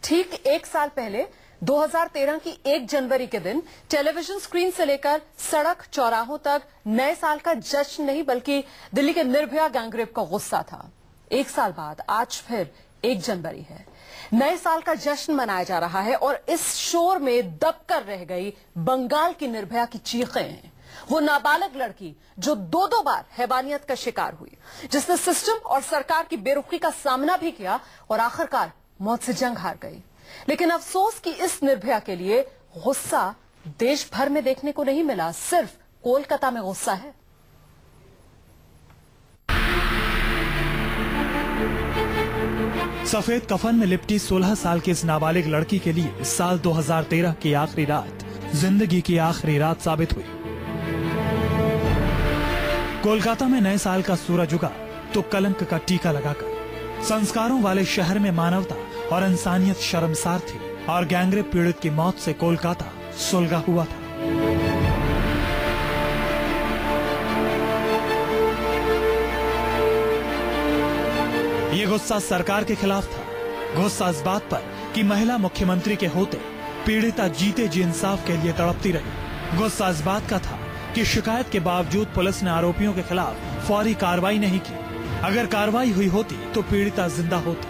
ठीक एक साल पहले 2013 की 1 जनवरी के दिन टेलीविजन स्क्रीन से लेकर सड़क चौराहों तक नए साल का जश्न नहीं बल्कि दिल्ली के निर्भया गैंगरेप का गुस्सा था। एक साल बाद आज फिर 1 जनवरी है, नए साल का जश्न मनाया जा रहा है और इस शोर में दबकर रह गई बंगाल की निर्भया की चीखें हैं। वो नाबालिग लड़की जो दो बार हैवानियत का शिकार हुई, जिसने सिस्टम और सरकार की बेरुखी का सामना भी किया और आखिरकार मौत से जंग हार गई। लेकिन अफसोस कि इस निर्भया के लिए गुस्सा देश भर में देखने को नहीं मिला, सिर्फ कोलकाता में गुस्सा है। सफेद कफन में लिपटी 16 साल की इस नाबालिग लड़की के लिए साल 2013 की आखिरी रात जिंदगी की आखिरी रात साबित हुई। कोलकाता में नए साल का सूरज उगा तो कलंक का टीका लगाकर संस्कारों वाले शहर में मानवता और इंसानियत शर्मसार थी और गैंगरेप पीड़ित की मौत से कोलकाता सुलगा हुआ था। ये गुस्सा सरकार के खिलाफ था, गुस्सा इस बात पर कि महिला मुख्यमंत्री के होते पीड़िता जीते जी इंसाफ के लिए तड़पती रही। गुस्सा इस बात का था कि शिकायत के बावजूद पुलिस ने आरोपियों के खिलाफ फौरी कार्रवाई नहीं की। अगर कार्रवाई हुई होती तो पीड़िता जिंदा होती।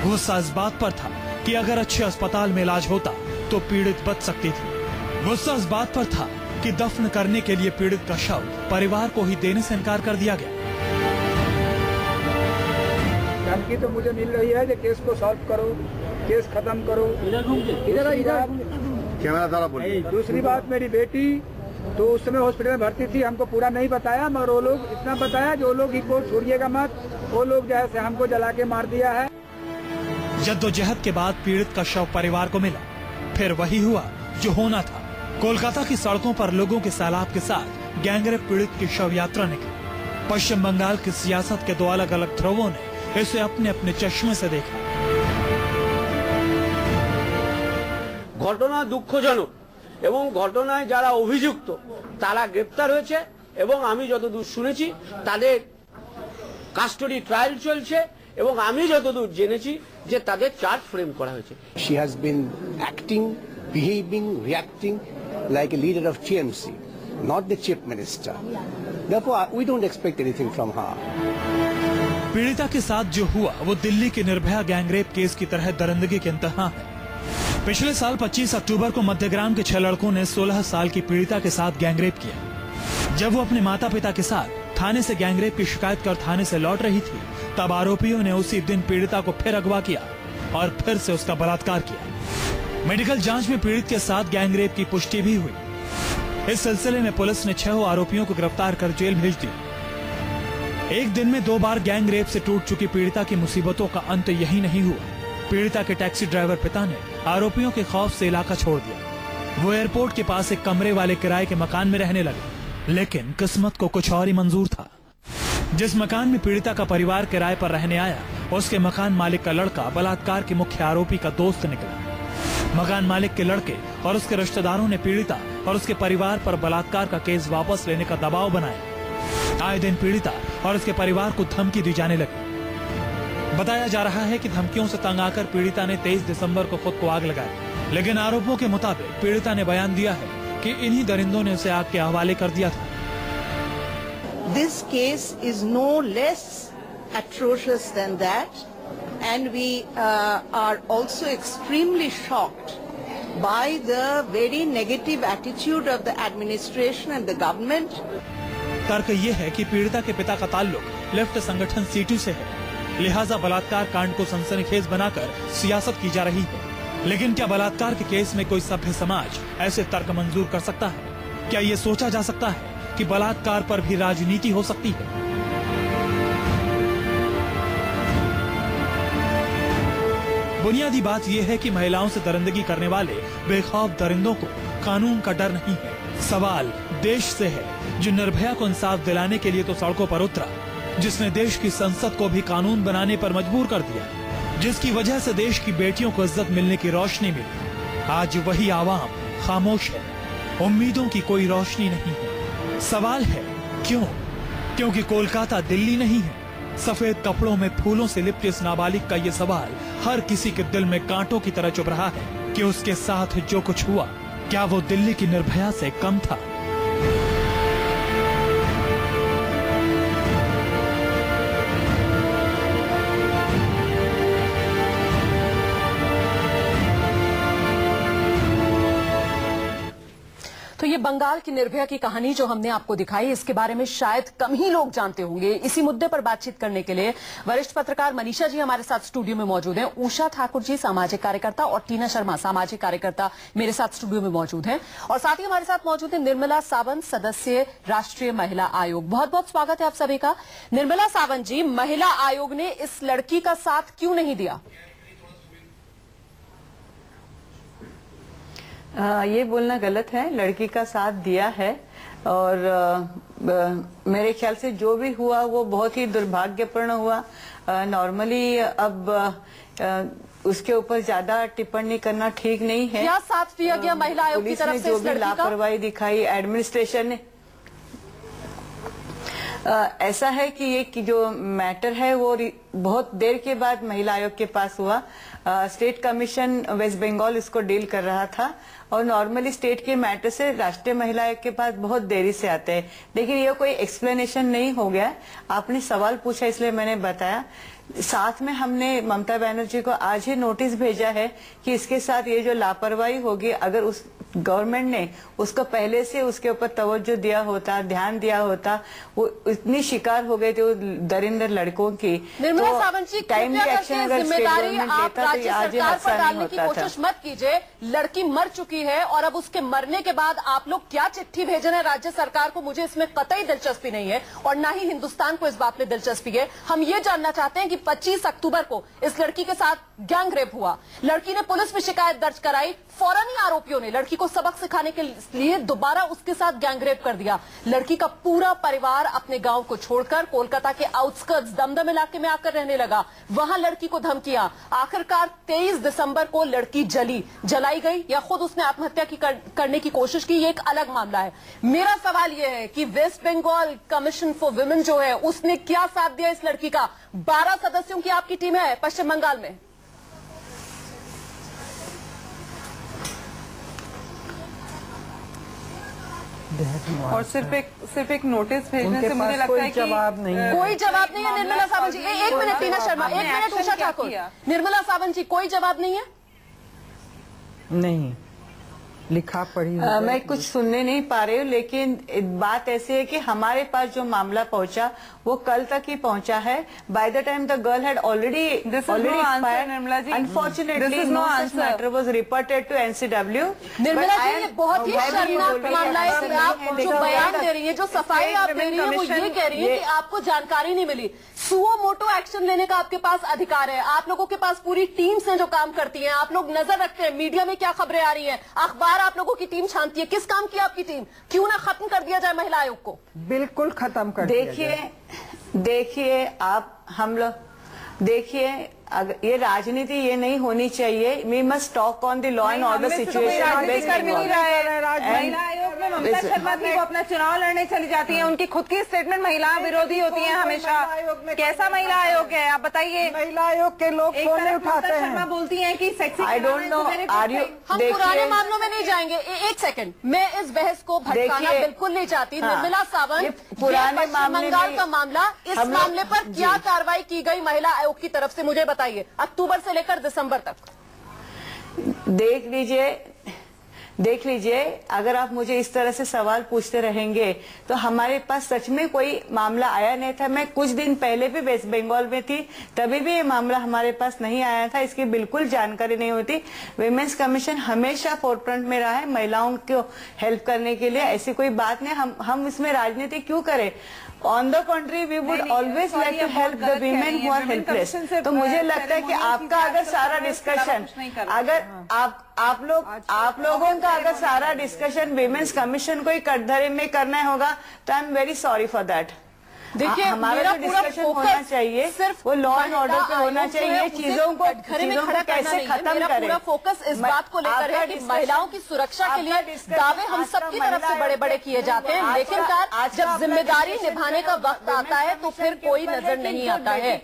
गुस्सा इस बात पर था कि अगर अच्छे अस्पताल में इलाज होता तो पीड़ित बच सकती थी। गुस्सा इस बात पर था कि दफन करने के लिए पीड़ित का शव परिवार को ही देने से इनकार कर दिया गया। धमकी तो मुझे मिल रही है कि केस को सॉल्व करो, केस खत्म करो। दूसरी बात, मेरी बेटी तो उस समय हॉस्पिटल में भर्ती थी, हमको पूरा नहीं बताया, मगर वो लोग इतना बताया जो लोग रिपोर्ट छोड़िएगा मत, वो लोग जो है हमको जला के मार दिया है। जद्दोजहद के बाद पीड़ित का शव परिवार को मिला, फिर वही हुआ जो होना था। कोलकाता की सड़कों पर लोगों के सैलाब के साथ गैंगरेप पीड़ित की शव यात्रा निकली। पश्चिम बंगाल की सियासत के 2 अलग अलग ध्रुवों ने इसे अपने अपने चश्मे से देखा। घटना दुखजनक এবং ঘটনায় যারা অভিযুক্ত তারা গ্রেপ্তার হয়েছে এবং আমি যতদূর শুনেছি তাদের কাস্টডি ট্রায়াল চলছে এবং আমি যতদূর জেনেছি যে তাদের চার্জ ফ্রেম করা হয়েছে। She has been acting, behaving, reacting like a leader of TMC, not the chief minister. Therefore, we don't expect anything from her. पीड़िता के साथ जो हुआ वो दिल्ली के निर्भया गैंगरेप केस की तरह दरिंदगी के इंतहा है। पिछले साल 25 अक्टूबर को मध्यग्राम के 6 लड़कों ने 16 साल की पीड़िता के साथ गैंगरेप किया। जब वो अपने माता पिता के साथ थाने से गैंगरेप की शिकायत कर थाने से लौट रही थी, तब आरोपियों ने उसी दिन पीड़िता को फिर अगवा किया और फिर से उसका बलात्कार किया। मेडिकल जांच में पीड़ित के साथ गैंगरेप की पुष्टि भी हुई। इस सिलसिले में पुलिस ने 6 आरोपियों को गिरफ्तार कर जेल भेज दिया। एक दिन में 2 बार गैंगरेप से टूट चुकी पीड़िता की मुसीबतों का अंत यही नहीं हुआ। पीड़िता के टैक्सी ड्राइवर पिता ने आरोपियों के खौफ से इलाका छोड़ दिया। वो एयरपोर्ट के पास एक कमरे वाले किराए के मकान में रहने लगे, लेकिन किस्मत को कुछ और ही मंजूर था। जिस मकान में पीड़िता का परिवार किराए पर रहने आया, उसके मकान मालिक का लड़का बलात्कार के मुख्य आरोपी का दोस्त निकला। मकान मालिक के लड़के और उसके रिश्तेदारों ने पीड़िता और उसके परिवार पर बलात्कार का केस वापस लेने का दबाव बनाया। आए दिन पीड़िता और उसके परिवार को धमकी दी जाने लगी। बताया जा रहा है कि धमकियों से तंग आकर पीड़िता ने 23 दिसंबर को खुद को आग लगाई, लेकिन आरोपों के मुताबिक पीड़िता ने बयान दिया है कि इन्हीं दरिंदों ने उसे आग के हवाले कर दिया था। This case is no less atrocious than that, and we are also extremely shocked by the very negative attitude of the administration and the government. तर्क ये है कि पीड़िता के पिता का ताल्लुक लेफ्ट संगठन सीटू से है, लिहाजा बलात्कार कांड को सनसनीखेज बनाकर सियासत की जा रही है। लेकिन क्या बलात्कार के केस में कोई सभ्य समाज ऐसे तर्क मंजूर कर सकता है? क्या ये सोचा जा सकता है कि बलात्कार पर भी राजनीति हो सकती है? बुनियादी बात यह है कि महिलाओं से दरिंदगी करने वाले बेखौफ दरिंदों को कानून का डर नहीं है। सवाल देश से है, जो निर्भया को इंसाफ दिलाने के लिए तो सड़कों पर उतरा, जिसने देश की संसद को भी कानून बनाने पर मजबूर कर दिया, जिसकी वजह से देश की बेटियों को इज्जत मिलने की रोशनी मिली। आज वही आवाम खामोश है, उम्मीदों की कोई रोशनी नहीं है। सवाल है क्यों? क्योंकि कोलकाता दिल्ली नहीं है, सफेद कपड़ों में फूलों से लिपटे इस नाबालिग का ये सवाल हर किसी के दिल में कांटों की तरह चुभ रहा है कि उसके साथ जो कुछ हुआ क्या वो दिल्ली की निर्भया से कम था। तो ये बंगाल की निर्भया की कहानी जो हमने आपको दिखाई, इसके बारे में शायद कम ही लोग जानते होंगे। इसी मुद्दे पर बातचीत करने के लिए वरिष्ठ पत्रकार मनीषा जी हमारे साथ स्टूडियो में मौजूद हैं। उषा ठाकुर जी सामाजिक कार्यकर्ता और टीना शर्मा सामाजिक कार्यकर्ता मेरे साथ स्टूडियो में मौजूद हैं। और साथ ही हमारे साथ मौजूद है निर्मला सावंत, सदस्य राष्ट्रीय महिला आयोग। बहुत बहुत स्वागत है आप सभी का। निर्मला सावंत जी, महिला आयोग ने इस लड़की का साथ क्यों नहीं दिया? ये बोलना गलत है, लड़की का साथ दिया है और मेरे ख्याल से जो भी हुआ वो बहुत ही दुर्भाग्यपूर्ण हुआ। नॉर्मली अब उसके ऊपर ज्यादा टिप्पणी करना ठीक नहीं है। क्या साथ दिया गया महिला आयोग की तरफ से? जो भी लापरवाही दिखाई एडमिनिस्ट्रेशन ने, ऐसा है कि ये जो मैटर है वो बहुत देर के बाद महिला आयोग के पास हुआ। स्टेट कमीशन वेस्ट बंगाल इसको डील कर रहा था और नॉर्मली स्टेट के मैटर से राष्ट्रीय महिला आयोग के पास बहुत देरी से आते हैं, लेकिन ये कोई एक्सप्लेनेशन नहीं हो गया। आपने सवाल पूछा इसलिए मैंने बताया। साथ में हमने ममता बनर्जी को आज ही नोटिस भेजा है कि इसके साथ ये जो लापरवाही होगी, अगर उस गवर्नमेंट ने उसको पहले से उसके ऊपर तवज्जो दिया होता, ध्यान दिया होता, वो इतनी शिकार हो गए थे वो दरिंदर लड़कों की। निर्मला सावंत जी, टाइम एक्शन अगर जिम्मेदारी आप राज्य सरकार पर डालने की था। कोशिश मत कीजिए। लड़की मर चुकी है और अब उसके मरने के बाद आप लोग क्या चिट्ठी भेज रहे हैं राज्य सरकार को, मुझे इसमें कतई दिलचस्पी नहीं है और न ही हिंदुस्तान को इस बात में दिलचस्पी है। हम ये जानना चाहते हैं कि 25 अक्टूबर को इस लड़की के साथ गैंग रेप हुआ, लड़की ने पुलिस में शिकायत दर्ज कराई, फौरन ही आरोपियों ने लड़की को सबक सिखाने के लिए दोबारा उसके साथ गैंग रेप कर दिया। लड़की का पूरा परिवार अपने गांव को छोड़कर कोलकाता के आउटस्कर्ट्स दमदम इलाके में आकर रहने लगा। वहां लड़की को धमकियां। आखिरकार 23 दिसंबर को लड़की जलाई गई या खुद उसने आत्महत्या करने की कोशिश की, ये एक अलग मामला है। मेरा सवाल यह है कि west Bengal commission for women जो है उसने क्या साथ दिया इस लड़की का? 12 सदस्यों की आपकी टीम है पश्चिम बंगाल में। और सिर्फ एक नोटिस भेजने से मुझे लगता है कि कोई जवाब नहीं है। निर्मला सावंत जी, एक मिनट टीना शर्मा, एक मिनट उषा ठाकुर। निर्मला सावंत जी, कोई जवाब नहीं है? नहीं, लिखा पढ़ी मैं कुछ सुनने नहीं पा रही हूँ, लेकिन बात ऐसी है कि हमारे पास जो मामला पहुंचा वो कल तक ही पहुंचा है। By the time the girl had already expired. Unfortunately no matter was reported to NCW. Nirmala ji, ये बहुत ही शर्मनाक मामला है। आप जो बयान दे रही है, जो सफाई आप दे रही है, वो ये कह रही है कि आपको जानकारी नहीं मिली। सुओ मोटो एक्शन लेने का आपके पास अधिकार है। आप लोगों के पास पूरी टीम्स हैं जो काम करती हैं, आप लोग नजर रखते हैं मीडिया में क्या खबरें आ रही हैं, अखबार आप लोगों की टीम छानती है। किस काम की आपकी टीम? क्यों ना खत्म कर दिया जाए महिला आयोग को? बिल्कुल खत्म कर देखिए आप हम लोग देखिए, अगर ये राजनीति ये नहीं होनी चाहिए। We must talk on the law and order situation. महिला आयोग में ममता शर्मा थी, वो अपना चुनाव लड़ने चली जाती हैं, उनकी खुद की स्टेटमेंट महिला विरोधी होती है हमेशा। कैसा महिला आयोग है आप बताइए? महिला आयोग के लोग फोन नहीं उठाते हैं। शर्मा बोलती हैं कि sexy. I don't know, are you? हम पुराने मामलों में नहीं जाएंगे। एक सेकंड, मैं इस बहस को भटकाना बिल्कुल नहीं चाहती। निर्मला सावंत, पुराने बंगाल का मामला, इस मामले पर क्या कार्रवाई की गई महिला आयोग की तरफ से मुझे बताइए, अक्टूबर से लेकर दिसंबर तक। देख लीजिए, अगर आप मुझे इस तरह से सवाल पूछते रहेंगे तो हमारे पास सच में कोई मामला आया नहीं था। मैं कुछ दिन पहले भी वेस्ट बंगाल में थी, तभी भी ये मामला हमारे पास नहीं आया था, इसकी बिल्कुल जानकारी नहीं होती। विमेंस कमीशन हमेशा फोरफ्रंट में रहा है महिलाओं को हेल्प करने के लिए। ऐसी कोई बात नहीं, हम इसमें राजनीति क्यों करें? On the country we would always like to help the women who are helpless. तो मुझे लगता है कि आपका अगर सारा डिस्कशन, अगर आप लोगों का अगर सारा डिस्कशन विमेन्स कमीशन को ही कटघरे में करना होगा तो I am very sorry for that. देखिए हमारा जो डिस्कशन होना चाहिए सिर्फ वो लॉ एंड ऑर्डर पे होना चाहिए, चीजों को कैसे खत्म करें। पूरा फोकस इस बात को लेकर है कि महिलाओं की सुरक्षा के लिए दावे हम सबकी तरफ से बड़े बड़े किए जाते हैं, लेकिन जब जिम्मेदारी निभाने का वक्त आता है तो फिर कोई नजर नहीं आता है।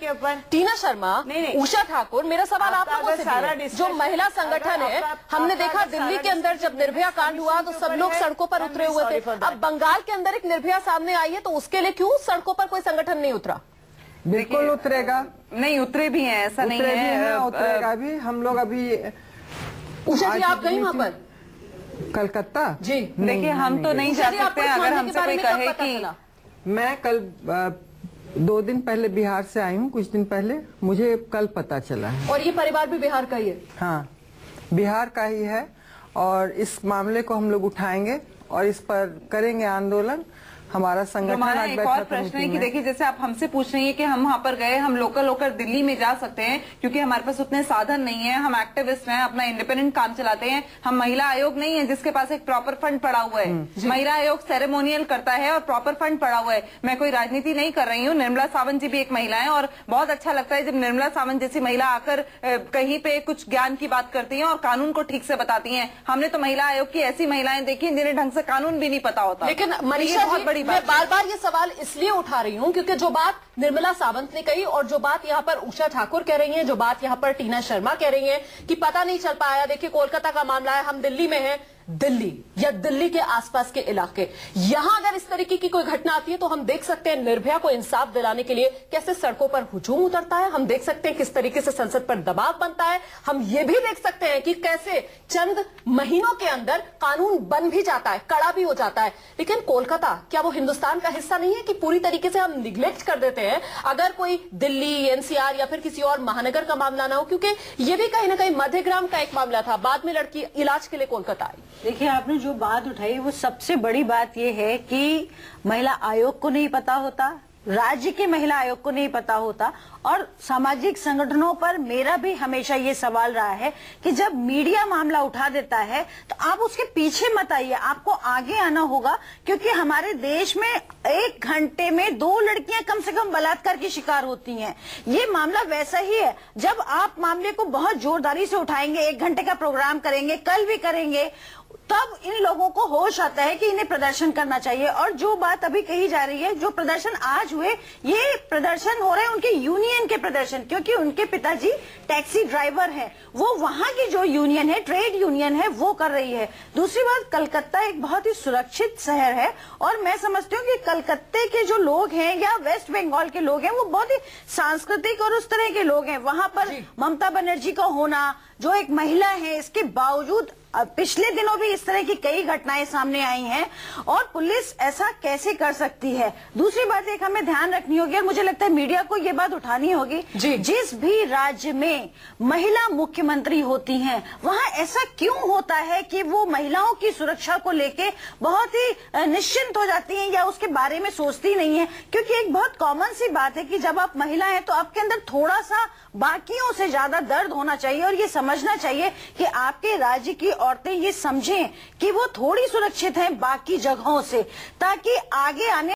टीना शर्मा, उषा ठाकुर, मेरा सवाल आप लोगों से है, जो महिला संगठन है, हमने देखा दिल्ली के अंदर जब निर्भया कांड हुआ तो सब लोग सड़कों पर उतरे हुए थे। अब बंगाल के अंदर एक निर्भया सामने आई है तो उसके लिए क्यों सड़कों पर कोई संगठन नहीं उतरा? बिल्कुल उतरेगा, नहीं उतरे भी हैं, ऐसा नहीं है, उतरेगा भी। हम लोग अभी उषा जी आप गई वहाँ पर कलकत्ता जी? देखिए हम तो नहीं जा सकते, अगर हमसे कोई कहे कि मैं कल 2 दिन पहले बिहार से आई हूँ, कुछ दिन पहले मुझे कल पता चला है। और ये परिवार भी बिहार का ही है? हाँ, बिहार का ही है और इस मामले को हम लोग उठाएंगे और इस पर करेंगे आंदोलन। हमारा संगठन हमारा एक और प्रश्न है कि देखिए जैसे आप हमसे पूछ रही हैं कि हम वहाँ पर गए, हम लोकल होकर दिल्ली में जा सकते हैं क्योंकि हमारे पास उतने साधन नहीं है, हम एक्टिविस्ट हैं, अपना इंडिपेंडेंट काम चलाते हैं, हम महिला आयोग नहीं है जिसके पास एक प्रॉपर फंड पड़ा हुआ है। महिला आयोग सेरेमोनियल करता है और प्रॉपर फंड पड़ा हुआ है। मैं कोई राजनीति नहीं कर रही हूँ, निर्मला सावंत जी भी एक महिला है और बहुत अच्छा लगता है जब निर्मला सावंत जैसी महिला आकर कहीं पे कुछ ज्ञान की बात करती है और कानून को ठीक से बताती है। हमने तो महिला आयोग की ऐसी महिलाएं देखी जिन्हें ढंग से कानून भी नहीं पता होता। लेकिन मनीषा बहुत बड़ी मैं बार बार ये सवाल इसलिए उठा रही हूं क्योंकि जो बात निर्मला सावंत ने कही और जो बात यहाँ पर उषा ठाकुर कह रही हैं, जो बात यहाँ पर टीना शर्मा कह रही हैं कि पता नहीं चल पाया, देखिए कोलकाता का मामला है, हम दिल्ली में हैं, दिल्ली या दिल्ली के आसपास के इलाके, यहां अगर इस तरीके की कोई घटना आती है तो हम देख सकते हैं निर्भया को इंसाफ दिलाने के लिए कैसे सड़कों पर हुजूम उतरता है, हम देख सकते हैं किस तरीके से संसद पर दबाव बनता है, हम ये भी देख सकते हैं कि कैसे चंद महीनों के अंदर कानून बन भी जाता है, कड़ा भी हो जाता है। लेकिन कोलकाता क्या वो हिंदुस्तान का हिस्सा नहीं है कि पूरी तरीके से हम निग्लेक्ट कर देते हैं अगर कोई दिल्ली, एनसीआर या फिर किसी और महानगर का मामला ना हो, क्योंकि ये भी कहीं ना कहीं मध्यग्राम का एक मामला था, बाद में लड़की इलाज के लिए कोलकाता आई। देखिए आपने जो बात उठाई वो सबसे बड़ी बात ये है कि महिला आयोग को नहीं पता होता, राज्य के महिला आयोग को नहीं पता होता और सामाजिक संगठनों पर मेरा भी हमेशा ये सवाल रहा है कि जब मीडिया मामला उठा देता है तो आप उसके पीछे मत आइए, आपको आगे आना होगा क्योंकि हमारे देश में 1 घंटे में 2 लड़कियां कम से कम बलात्कार की शिकार होती हैं। ये मामला वैसा ही है, जब आप मामले को बहुत जोरदारी से उठाएंगे, 1 घंटे का प्रोग्राम करेंगे, कल भी करेंगे, तब इन लोगों को होश आता है कि इन्हें प्रदर्शन करना चाहिए। और जो बात अभी कही जा रही है, जो प्रदर्शन आज हुए, ये प्रदर्शन हो रहे हैं उनके यूनियन के प्रदर्शन, क्योंकि उनके पिताजी टैक्सी ड्राइवर हैं, वो वहां की जो यूनियन है, ट्रेड यूनियन है, वो कर रही है। दूसरी बात, कलकत्ता एक बहुत ही सुरक्षित शहर है और मैं समझती हूँ कि कलकत्ते के जो लोग हैं या वेस्ट बंगाल के लोग हैं वो बहुत ही सांस्कृतिक और उस तरह के लोग हैं। वहां पर ममता बनर्जी का होना, जो एक महिला है, इसके बावजूद पिछले दिनों भी इस तरह की कई घटनाएं सामने आई हैं और पुलिस ऐसा कैसे कर सकती है। दूसरी बात एक हमें ध्यान रखनी होगी और मुझे लगता है मीडिया को ये बात उठानी होगी, जिस भी राज्य में महिला मुख्यमंत्री होती हैं वहां ऐसा क्यों होता है कि वो महिलाओं की सुरक्षा को लेके बहुत ही निश्चिंत हो जाती हैं या उसके बारे में सोचती नहीं है। क्योंकि एक बहुत कॉमन सी बात है कि जब आप महिला हैं तो आपके अंदर थोड़ा सा बाकियों से ज्यादा दर्द होना चाहिए और ये समझना चाहिए कि आपके राज्य की औरतें ये समझें कि वो थोड़ी सुरक्षित हैं बाकी जगहों से, ताकि आगे आने